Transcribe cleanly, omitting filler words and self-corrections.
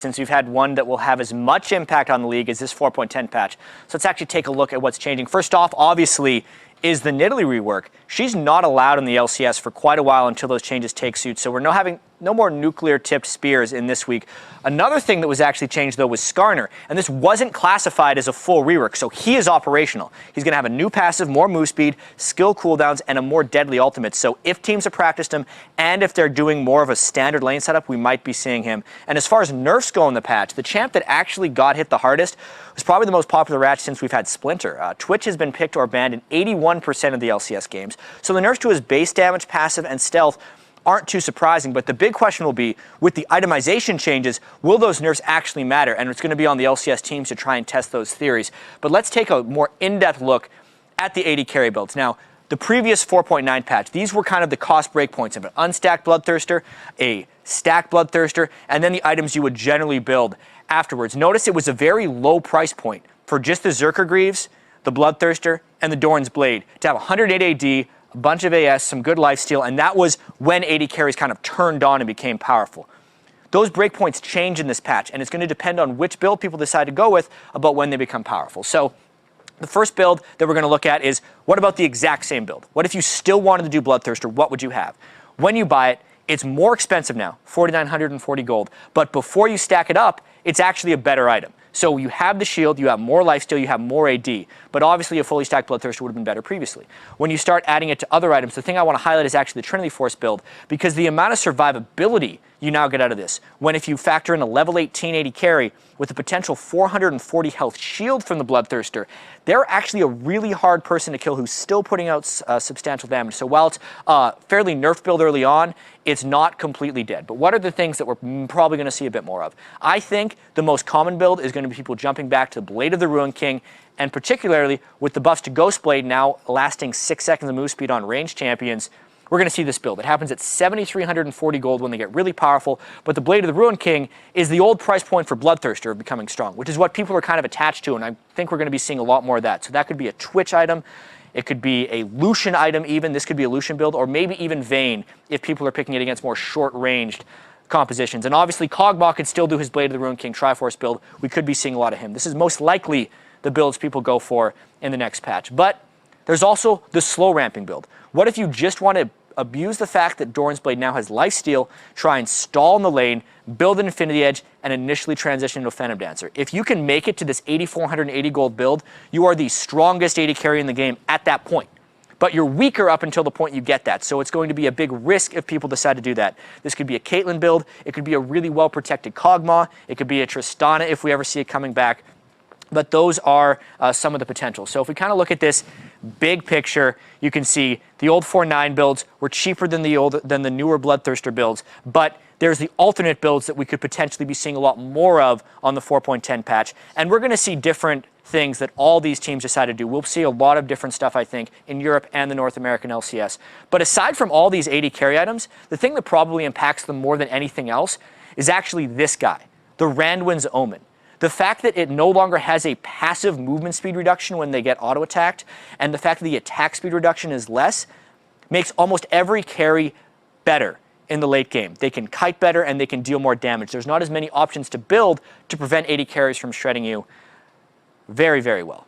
since we've had one that will have as much impact on the league as this 4.10 patch. So let's actually take a look at what's changing. First off, obviously, is the Nidalee rework. She's not allowed in the LCS for quite a while until those changes take suit. So we're having no more nuclear-tipped spears in this week. Another thing that was actually changed, though, was Skarner. And this wasn't classified as a full rework, so he is operational. He's going to have a new passive, more move speed, skill cooldowns, and a more deadly ultimate. So if teams have practiced him, and if they're doing more of a standard lane setup, we might be seeing him. And as far as nerfs go in the patch, the champ that actually got hit the hardest was probably the most popular ratch since we've had Splinter. Twitch has been picked or banned in 81% of the LCS games. So the nerfs to his base damage, passive, and stealth aren't too surprising, but the big question will be, with the itemization changes, will those nerfs actually matter? And it's going to be on the LCS teams to try and test those theories. But let's take a more in-depth look at the AD carry builds. Now, the previous 4.9 patch, these were kind of the cost breakpoints of an unstacked Bloodthirster, a stacked Bloodthirster, and then the items you would generally build afterwards. Notice it was a very low price point for just the Zerker Greaves, the Bloodthirster, and the Doran's Blade to have 108 AD, a bunch of AS, some good lifesteal, and that was when AD carries kind of turned on and became powerful. Those breakpoints change in this patch, and it's going to depend on which build people decide to go with about when they become powerful. So the first build that we're going to look at is, what about the exact same build? What if you still wanted to do Bloodthirster? What would you have? When you buy it, it's more expensive now, 4,940 gold, but before you stack it up, it's actually a better item. So you have the shield, you have more lifesteal, you have more AD, but obviously a fully stacked Bloodthirster would have been better previously. When you start adding it to other items, the thing I want to highlight is actually the Trinity Force build, because the amount of survivability you now get out of this, when if you factor in a level 18 AD carry with a potential 440 health shield from the Bloodthirster, they're actually a really hard person to kill who's still putting out substantial damage. So while it's fairly nerfed build early on, it's not completely dead. But what are the things that we're probably going to see a bit more of? I think the most common build is going to be people jumping back to the Blade of the Ruin King, and particularly with the buffs to Ghost Blade now lasting 6 seconds of move speed on ranged champions, we're going to see this build. It happens at 7,340 gold when they get really powerful, but the Blade of the Ruin King is the old price point for Bloodthirster of becoming strong, which is what people are kind of attached to, and I think we're going to be seeing a lot more of that. So that could be a Twitch item, it could be a Lucian item even, this could be a Lucian build, or maybe even Vayne if people are picking it against more short-ranged compositions. And obviously Kog'Maw could still do his Blade of the Ruin King Triforce build. We could be seeing a lot of him. This is most likely the builds people go for in the next patch. But there's also the slow ramping build. What if you just want to abuse the fact that Doran's Blade now has lifesteal, try and stall in the lane, build an Infinity Edge, and initially transition into a Phantom Dancer? If you can make it to this 8,480 gold build, you are the strongest AD carry in the game at that point. But you're weaker up until the point you get that, so it's going to be a big risk if people decide to do that. This could be a Caitlyn build, it could be a really well-protected Kog'Maw, it could be a Tristana if we ever see it coming back. But those are some of the potential. So if we kind of look at this big picture, you can see the old 4.9 builds were cheaper than the newer Bloodthirster builds, but there's the alternate builds that we could potentially be seeing a lot more of on the 4.10 patch. And we're going to see different things that all these teams decide to do. We'll see a lot of different stuff, I think, in Europe and the North American LCS. But aside from all these AD carry items, the thing that probably impacts them more than anything else is actually this guy, the Randwin's Omen. The fact that it no longer has a passive movement speed reduction when they get auto-attacked, and the fact that the attack speed reduction is less, makes almost every carry better in the late game. They can kite better and they can deal more damage. There's not as many options to build to prevent AD carries from shredding you very, very well.